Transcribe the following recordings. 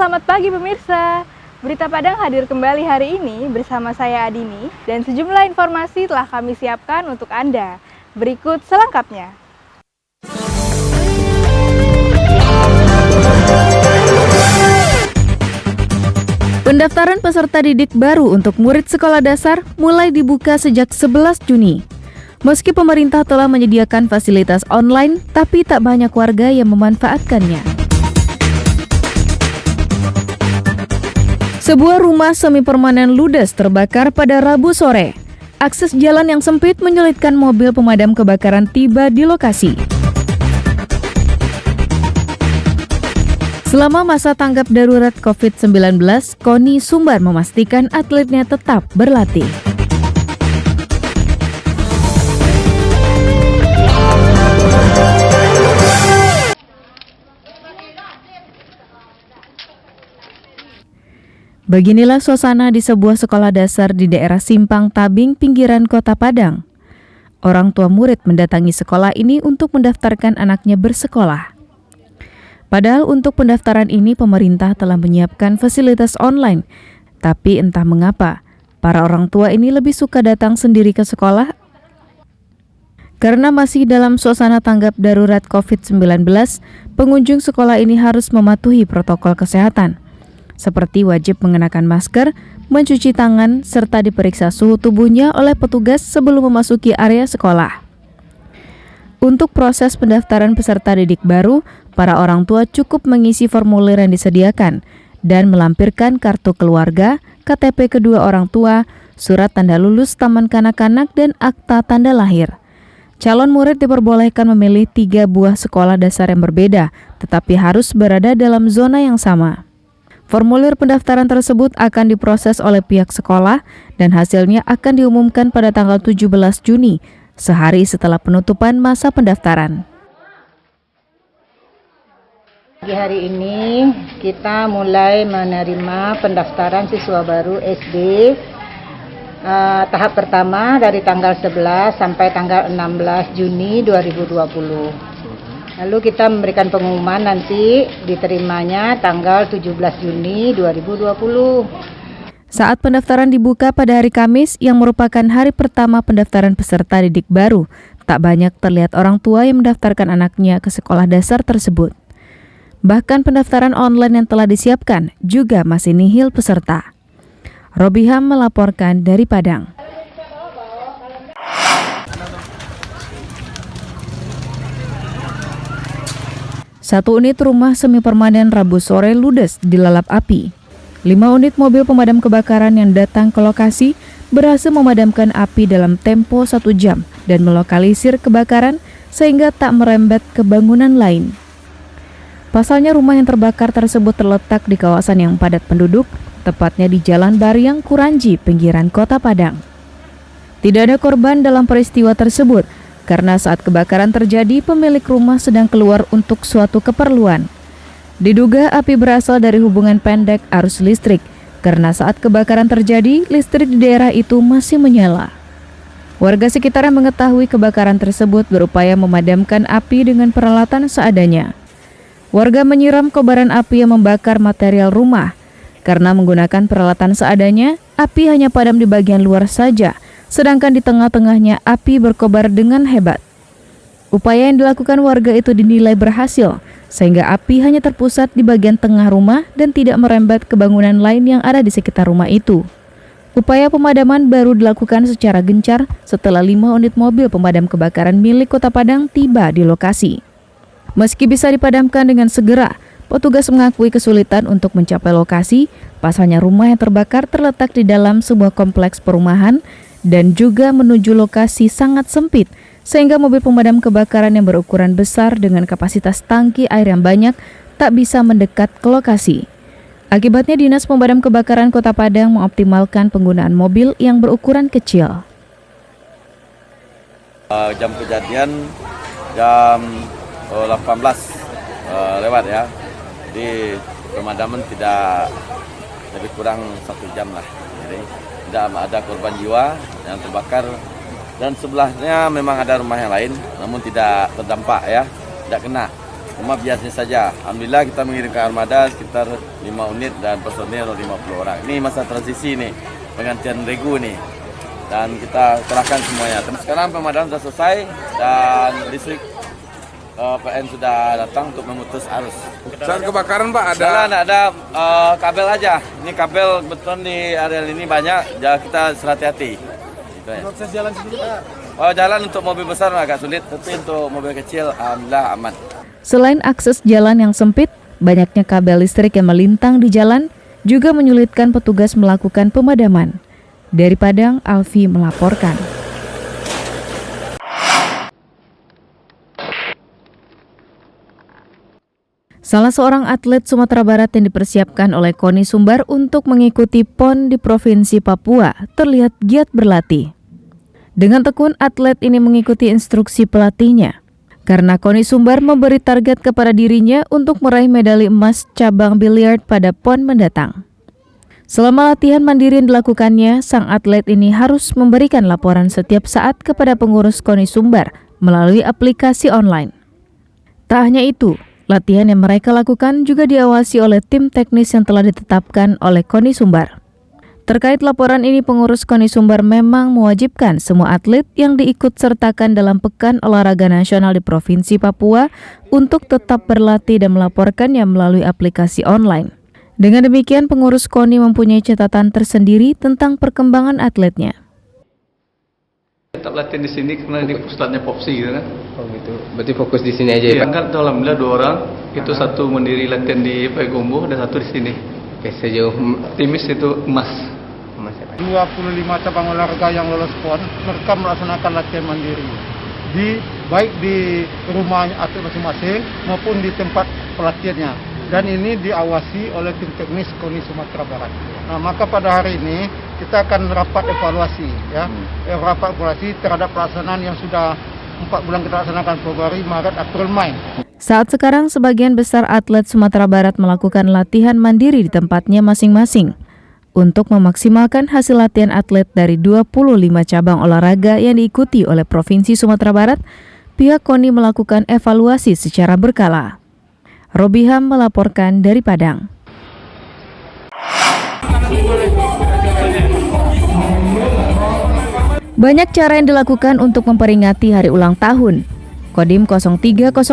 Selamat pagi pemirsa. Berita Padang hadir kembali hari ini bersama saya Adini dan sejumlah informasi telah kami siapkan untuk Anda. Berikut selengkapnya. Pendaftaran peserta didik baru untuk murid sekolah dasar mulai dibuka sejak 11 Juni. Meski pemerintah telah menyediakan fasilitas online, tapi tak banyak warga yang memanfaatkannya. Sebuah rumah semi permanen ludes terbakar pada Rabu sore. Akses jalan yang sempit menyulitkan mobil pemadam kebakaran tiba di lokasi. Selama masa tanggap darurat COVID-19, KONI Sumbar memastikan atletnya tetap berlatih. Beginilah suasana di sebuah sekolah dasar di daerah Simpang Tabing, pinggiran Kota Padang. Orang tua murid mendatangi sekolah ini untuk mendaftarkan anaknya bersekolah. Padahal untuk pendaftaran ini pemerintah telah menyiapkan fasilitas online. Tapi entah mengapa, para orang tua ini lebih suka datang sendiri ke sekolah karena masih dalam suasana tanggap darurat COVID-19, pengunjung sekolah ini harus mematuhi protokol kesehatan, seperti wajib mengenakan masker, mencuci tangan, serta diperiksa suhu tubuhnya oleh petugas sebelum memasuki area sekolah. Untuk proses pendaftaran peserta didik baru, para orang tua cukup mengisi formulir yang disediakan dan melampirkan kartu keluarga, KTP kedua orang tua, surat tanda lulus taman kanak-kanak, dan akta tanda lahir. Calon murid diperbolehkan memilih 3 buah sekolah dasar yang berbeda, tetapi harus berada dalam zona yang sama. Formulir pendaftaran tersebut akan diproses oleh pihak sekolah dan hasilnya akan diumumkan pada tanggal 17 Juni, sehari setelah penutupan masa pendaftaran. Pagi hari ini kita mulai menerima pendaftaran siswa baru SD tahap pertama dari tanggal 11 sampai tanggal 16 Juni 2020. Lalu kita memberikan pengumuman nanti diterimanya tanggal 17 Juni 2020. Saat pendaftaran dibuka pada hari Kamis yang merupakan hari pertama pendaftaran peserta didik baru, tak banyak terlihat orang tua yang mendaftarkan anaknya ke sekolah dasar tersebut. Bahkan pendaftaran online yang telah disiapkan juga masih nihil peserta. Robiham melaporkan dari Padang. Satu unit rumah semi permanen Rabu sore ludes dilalap api. 5 unit mobil pemadam kebakaran yang datang ke lokasi berhasil memadamkan api dalam tempo 1 jam dan melokalisir kebakaran sehingga tak merembet ke bangunan lain. Pasalnya rumah yang terbakar tersebut terletak di kawasan yang padat penduduk, tepatnya di Jalan Baryang Kuranji, pinggiran Kota Padang. Tidak ada korban dalam peristiwa tersebut, karena saat kebakaran terjadi, pemilik rumah sedang keluar untuk suatu keperluan. Diduga api berasal dari hubungan pendek arus listrik, karena saat kebakaran terjadi, listrik di daerah itu masih menyala. Warga sekitar yang mengetahui kebakaran tersebut berupaya memadamkan api dengan peralatan seadanya. Warga menyiram kobaran api yang membakar material rumah. Karena menggunakan peralatan seadanya, api hanya padam di bagian luar saja, sedangkan di tengah-tengahnya api berkobar dengan hebat. Upaya yang dilakukan warga itu dinilai berhasil, sehingga api hanya terpusat di bagian tengah rumah dan tidak merembet ke bangunan lain yang ada di sekitar rumah itu. Upaya pemadaman baru dilakukan secara gencar setelah 5 unit mobil pemadam kebakaran milik Kota Padang tiba di lokasi. Meski bisa dipadamkan dengan segera, petugas mengakui kesulitan untuk mencapai lokasi. Pasalnya rumah yang terbakar terletak di dalam sebuah kompleks perumahan dan juga menuju lokasi sangat sempit, sehingga mobil pemadam kebakaran yang berukuran besar dengan kapasitas tangki air yang banyak tak bisa mendekat ke lokasi. Akibatnya Dinas Pemadam Kebakaran Kota Padang mengoptimalkan penggunaan mobil yang berukuran kecil. Jam kejadian jam 18 lewat ya, jadi pemadaman tidak lebih kurang 1 jam lah. Jadi tidak ada korban jiwa yang terbakar, dan sebelahnya memang ada rumah yang lain, namun tidak terdampak ya, tidak kena. cuma biasanya saja. Alhamdulillah kita mengirimkan armada sekitar 5 unit dan personil 50 orang. Ini masa transisi nih, penggantian regu nih. Dan kita serahkan semuanya. Sekarang pemadaman sudah selesai dan listrik PN sudah datang untuk memutus arus. Saat kebakaran Pak ada kabel aja. Ini kabel beton di area ini banyak, jadi kita hati-hati. Gitu ya. akses jalan sendiri Pak? Oh, jalan untuk mobil besar agak sulit, tapi untuk mobil kecil alhamdulillah aman. Selain akses jalan yang sempit, banyaknya kabel listrik yang melintang di jalan juga menyulitkan petugas melakukan pemadaman. Dari Padang, Alfi melaporkan. Salah seorang atlet Sumatera Barat yang dipersiapkan oleh KONI Sumbar untuk mengikuti PON di Provinsi Papua terlihat giat berlatih. Dengan tekun, atlet ini mengikuti instruksi pelatihnya. Karena KONI Sumbar memberi target kepada dirinya untuk meraih medali emas cabang biliar pada PON mendatang. Selama latihan mandiri yang dilakukannya, sang atlet ini harus memberikan laporan setiap saat kepada pengurus KONI Sumbar melalui aplikasi online. Tak hanya itu, latihan yang mereka lakukan juga diawasi oleh tim teknis yang telah ditetapkan oleh KONI Sumbar. Terkait laporan ini, pengurus KONI Sumbar memang mewajibkan semua atlet yang diikut sertakan dalam Pekan Olahraga Nasional di Provinsi Papua untuk tetap berlatih dan melaporkannya melalui aplikasi online. Dengan demikian, pengurus KONI mempunyai catatan tersendiri tentang perkembangan atletnya. Tetap latihan di sini karena di pusatnya Popsi gitu kan. Oh gitu. Berarti fokus di sini aja ya, Iya, Pak? kan alhamdulillah 2 orang. Itu satu mandiri latihan di Payakumbuh dan satu di sini. Oke, sejauh Timis itu emas. Mas ya, Pak? 25 cabang olahraga yang lolos PON, mereka melaksanakan latihan mandiri. Baik di rumahnya atlet masing-masing maupun di tempat pelatihannya. Dan ini diawasi oleh tim teknis KONI Sumatera Barat. Nah, maka pada hari ini kita akan rapat evaluasi, ya, rapat evaluasi terhadap pelaksanaan yang sudah 4 bulan kita laksanakan, Februari, Maret, April, Mei. Saat sekarang, sebagian besar atlet Sumatera Barat melakukan latihan mandiri di tempatnya masing-masing. Untuk memaksimalkan hasil latihan atlet dari 25 cabang olahraga yang diikuti oleh Provinsi Sumatera Barat, pihak KONI melakukan evaluasi secara berkala. Robiham melaporkan dari Padang. Banyak cara yang dilakukan untuk memperingati hari ulang tahun. Kodim 030650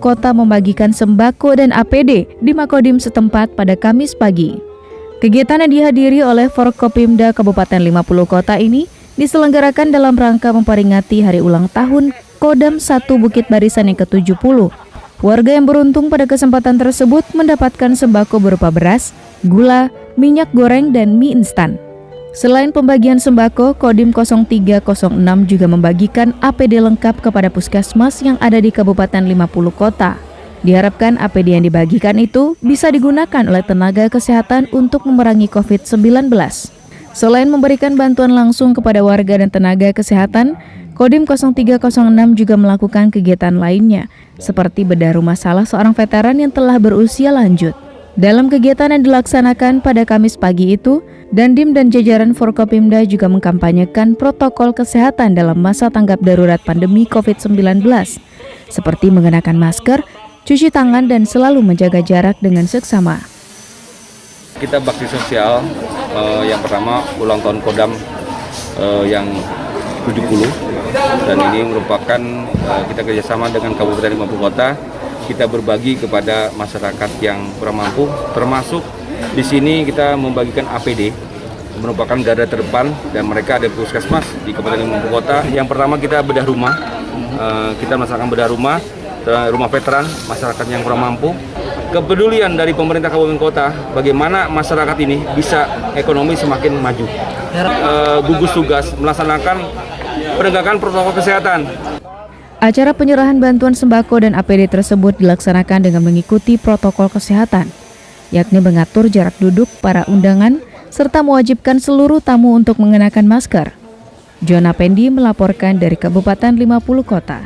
Kota membagikan sembako dan APD di Makodim setempat pada Kamis pagi. Kegiatan yang dihadiri oleh Forkopimda Kabupaten 50 Kota ini diselenggarakan dalam rangka memperingati hari ulang tahun Kodam 1 Bukit Barisan yang ke-70. Warga yang beruntung pada kesempatan tersebut mendapatkan sembako berupa beras, gula, minyak goreng, dan mie instan. Selain pembagian sembako, Kodim 0306 juga membagikan APD lengkap kepada puskesmas yang ada di Kabupaten 50 Kota. Diharapkan APD yang dibagikan itu bisa digunakan oleh tenaga kesehatan untuk memerangi COVID-19. Selain memberikan bantuan langsung kepada warga dan tenaga kesehatan, Kodim 0306 juga melakukan kegiatan lainnya, seperti bedah rumah salah seorang veteran yang telah berusia lanjut. Dalam kegiatan yang dilaksanakan pada Kamis pagi itu, Dandim dan jajaran Forkopimda juga mengkampanyekan protokol kesehatan dalam masa tanggap darurat pandemi COVID-19, seperti mengenakan masker, cuci tangan, dan selalu menjaga jarak dengan seksama. Kita bakti sosial, yang pertama ulang tahun Kodam yang 70, dan ini merupakan kita kerjasama dengan Kabupaten 50 Kota. Kita berbagi kepada masyarakat yang kurang mampu, termasuk di sini kita membagikan APD, merupakan garda terdepan, dan mereka ada puskesmas di Kabupaten 50 Kota. Yang pertama kita bedah rumah, kita melaksanakan bedah rumah veteran, masyarakat yang kurang mampu. Kepedulian dari pemerintah Kabupaten Kota, bagaimana masyarakat ini bisa ekonomi semakin maju. Gugus tugas melaksanakan penegakan protokol kesehatan. Acara penyerahan bantuan sembako dan APD tersebut dilaksanakan dengan mengikuti protokol kesehatan, yakni mengatur jarak duduk para undangan serta mewajibkan seluruh tamu untuk mengenakan masker. Jona Pendi melaporkan dari Kabupaten 50 Kota.